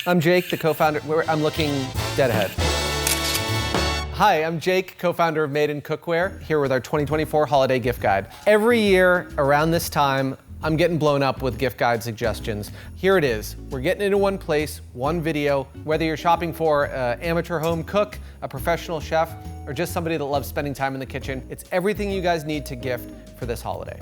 I'm Jake, the co-founder. I'm looking dead ahead. Hi, I'm Jake, co-founder of Made In Cookware, here with our 2024 holiday gift guide. Every year around this time, I'm getting blown up with gift guide suggestions. Here it is. We're getting into one place, one video. Whether you're shopping for an amateur home cook, a professional chef, or just somebody that loves spending time in the kitchen, it's everything you guys need to gift for this holiday.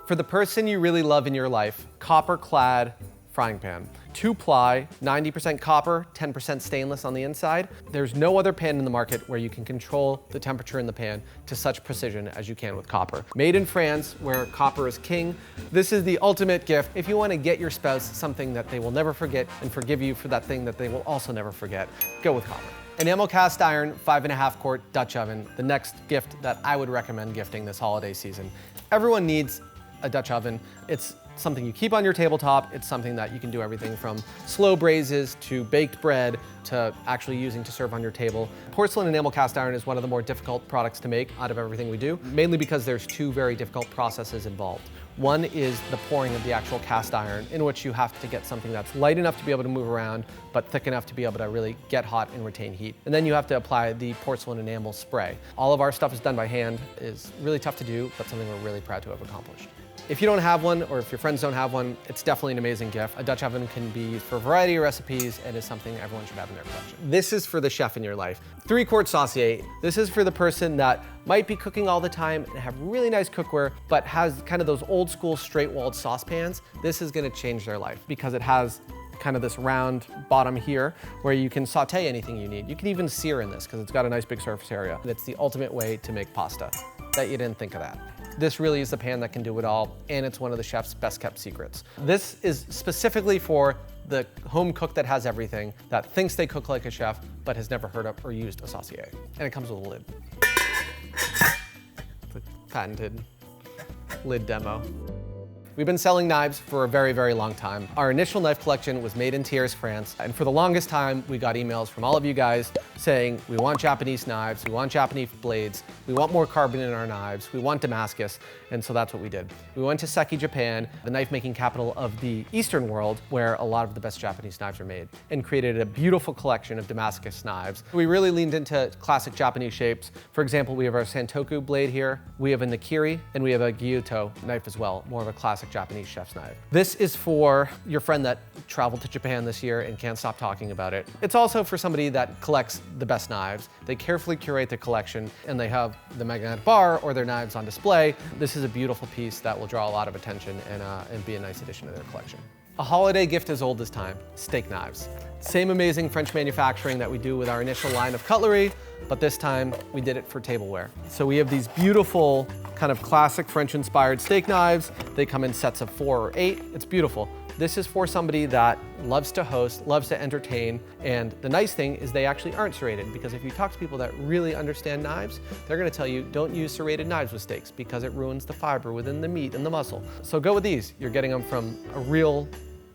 For the person you really love in your life, copper Clad frying pan. 2-ply, 90% copper, 10% stainless on the inside. There's no other pan in the market where you can control the temperature in the pan to such precision as you can with copper. Made in France, where copper is king, this is the ultimate gift. If you want to get your spouse something that they will never forget and forgive you for that thing that they will also never forget, go with copper. Enamel cast iron, 5.5 quart Dutch oven, the next gift that I would recommend gifting this holiday season. Everyone needs a Dutch oven. It's something you keep on your tabletop. It's something that you can do everything from slow braises to baked bread to actually using to serve on your table. Porcelain enamel cast iron is one of the more difficult products to make out of everything we do, mainly because there's two very difficult processes involved. One is the pouring of the actual cast iron, in which you have to get something that's light enough to be able to move around, but thick enough to be able to really get hot and retain heat. And then you have to apply the porcelain enamel spray. All of our stuff is done by hand. It's really tough to do, but something we're really proud to have accomplished. If you don't have one, or if your friends don't have one, it's definitely an amazing gift. A Dutch oven can be used for a variety of recipes and is something everyone should have in their collection. This is for the chef in your life. 3-quart Saucier. This is for the person that might be cooking all the time and have really nice cookware, but has kind of those old school straight-walled saucepans. This is gonna change their life because it has kind of this round bottom here where you can saute anything you need. You can even sear in this because it's got a nice big surface area. And it's the ultimate way to make pasta. Bet you didn't think of that. This really is the pan that can do it all, and it's one of the chef's best kept secrets. This is specifically for the home cook that has everything, that thinks they cook like a chef, but has never heard of or used a saucier. And it comes with a lid. It's a patented lid demo. We've been selling knives for a very, very long time. Our initial knife collection was made in Thiers, France. And for the longest time, we got emails from all of you guys saying, we want Japanese knives, we want Japanese blades, we want more carbon in our knives, we want Damascus. And so that's what we did. We went to Seki, Japan, the knife making capital of the Eastern world, where a lot of the best Japanese knives are made, and created a beautiful collection of Damascus knives. We really leaned into classic Japanese shapes. For example, we have our Santoku blade here, we have a Nakiri, and we have a Gyuto knife as well, more of a classic Japanese chef's knife. This is for your friend that traveled to Japan this year and can't stop talking about it. It's also for somebody that collects the best knives. They carefully curate their collection and they have the magnetic bar or their knives on display. This is a beautiful piece that will draw a lot of attention and be a nice addition to their collection. A holiday gift as old as time, steak knives. Same amazing French manufacturing that we do with our initial line of cutlery, but this time we did it for tableware. So we have these beautiful kind of classic French-inspired steak knives. They come in sets of 4 or 8. It's beautiful. This is for somebody that loves to host, loves to entertain, and the nice thing is they actually aren't serrated, because if you talk to people that really understand knives, they're gonna tell you don't use serrated knives with steaks because it ruins the fiber within the meat and the muscle. So go with these. You're getting them from a real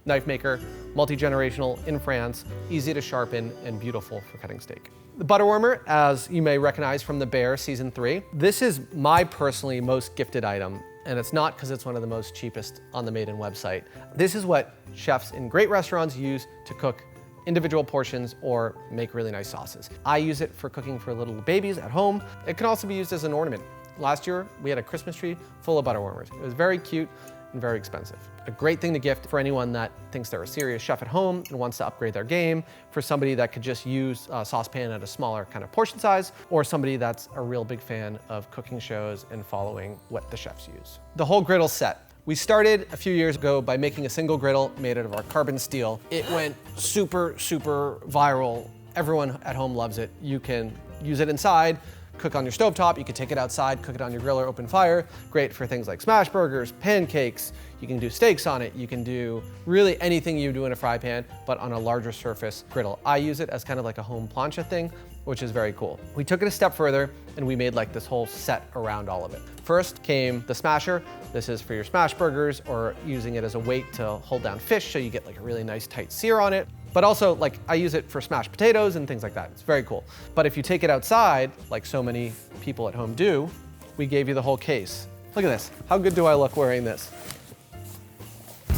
knife maker, multi-generational in France, easy to sharpen and beautiful for cutting steak. The butter warmer, as you may recognize from The Bear season 3, this is my personally most gifted item. And it's not because it's one of the most cheapest on the MadeIN website. This is what chefs in great restaurants use to cook individual portions or make really nice sauces. I use it for cooking for little babies at home. It can also be used as an ornament. Last year, we had a Christmas tree full of butter warmers. It was very cute and very expensive. A great thing to gift for anyone that thinks they're a serious chef at home and wants to upgrade their game, for somebody that could just use a saucepan at a smaller kind of portion size, or somebody that's a real big fan of cooking shows and following what the chefs use. The whole griddle set. We started a few years ago by making a single griddle made out of our carbon steel. It went super, super viral. Everyone at home loves it. You can use it inside, cook on your stovetop, you can take it outside, cook it on your grill or open fire. Great for things like smash burgers, pancakes, you can do steaks on it, you can do really anything you do in a fry pan, but on a larger surface griddle. I use it as kind of like a home plancha thing, which is very cool. We took it a step further and we made like this whole set around all of it. First came the smasher. This is for your smash burgers or using it as a weight to hold down fish so you get like a really nice tight sear on it. But also, like, I use it for smashed potatoes and things like that. It's very cool. But if you take it outside, like so many people at home do, we gave you the whole case. Look at this. How good do I look wearing this?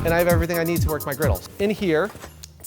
And I have everything I need to work my griddles. In here,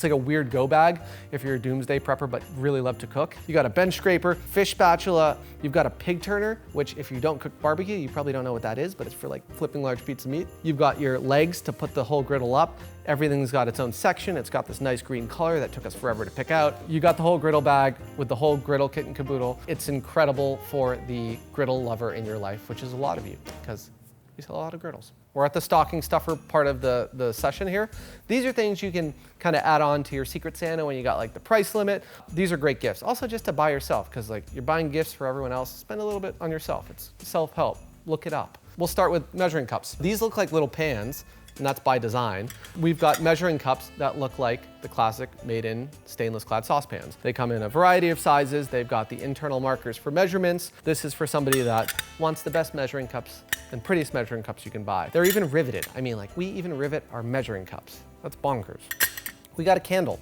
It's like a weird go bag if you're a doomsday prepper but really love to cook. You got a bench scraper, fish spatula, you've got a pig turner, which if you don't cook barbecue, you probably don't know what that is, but it's for like flipping large pieces of meat. You've got your legs to put the whole griddle up. Everything's got its own section. It's got this nice green color that took us forever to pick out. You got the whole griddle bag with the whole griddle kit and caboodle. It's incredible for the griddle lover in your life, which is a lot of you, because you sell a lot of griddles. We're at the stocking stuffer part of the session here. These are things you can kind of add on to your Secret Santa when you got like the price limit. These are great gifts. Also just to buy yourself, because like you're buying gifts for everyone else, spend a little bit on yourself. It's self-help, look it up. We'll start with measuring cups. These look like little pans, and that's by design. We've got measuring cups that look like the classic Made-In stainless clad saucepans. They come in a variety of sizes. They've got the internal markers for measurements. This is for somebody that wants the best measuring cups and prettiest measuring cups you can buy. They're even riveted. I mean, like, we even rivet our measuring cups. That's bonkers. We got a candle.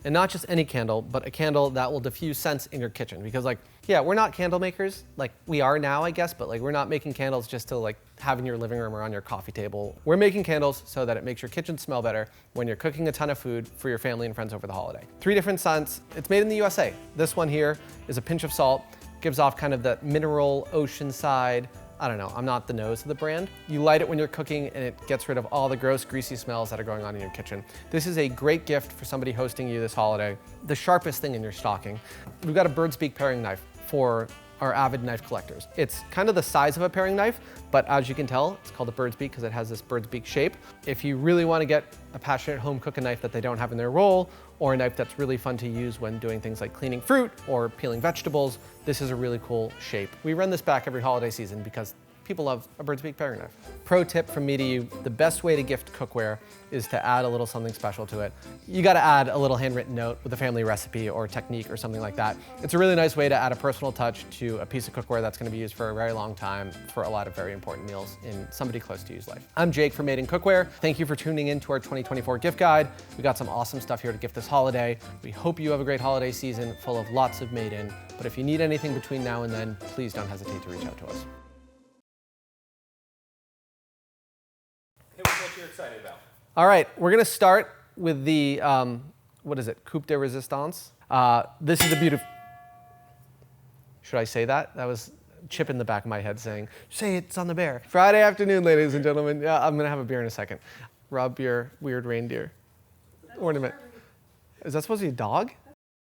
And not just any candle, but a candle that will diffuse scents in your kitchen. Because like, yeah, we're not candle makers. Like we are now, I guess, but like we're not making candles just to like have in your living room or on your coffee table. We're making candles so that it makes your kitchen smell better when you're cooking a ton of food for your family and friends over the holiday. 3 different scents. It's made in the USA. This one here is a pinch of salt. Gives off kind of the mineral ocean side. I don't know, I'm not the nose of the brand. You light it when you're cooking and it gets rid of all the gross, greasy smells that are going on in your kitchen. This is a great gift for somebody hosting you this holiday. The sharpest thing in your stocking. We've got a bird's beak paring knife for our avid knife collectors. It's kind of the size of a paring knife, but as you can tell, it's called a bird's beak because it has this bird's beak shape. If you really want to get a passionate home cook a knife that they don't have in their roll, or a knife that's really fun to use when doing things like cleaning fruit or peeling vegetables, this is a really cool shape. We run this back every holiday season because people love a bird's beak paring knife. Pro tip from me to you, the best way to gift cookware is to add a little something special to it. You gotta add a little handwritten note with a family recipe or technique or something like that. It's a really nice way to add a personal touch to a piece of cookware that's gonna be used for a very long time for a lot of very important meals in somebody close to you's life. I'm Jake from Made in Cookware. Thank you for tuning in to our 2024 gift guide. We got some awesome stuff here to gift this holiday. We hope you have a great holiday season full of lots of Made In, but if you need anything between now and then, please don't hesitate to reach out to us. What you're excited about? All right, we're gonna start with the, what is it, coupe de resistance. This is a beautiful, should I say that? That was a chip in the back of my head saying, say it's on the bear. Friday afternoon, ladies and gentlemen. Yeah, I'm gonna have a beer in a second. Rub your weird reindeer ornament. Is that supposed to be a dog?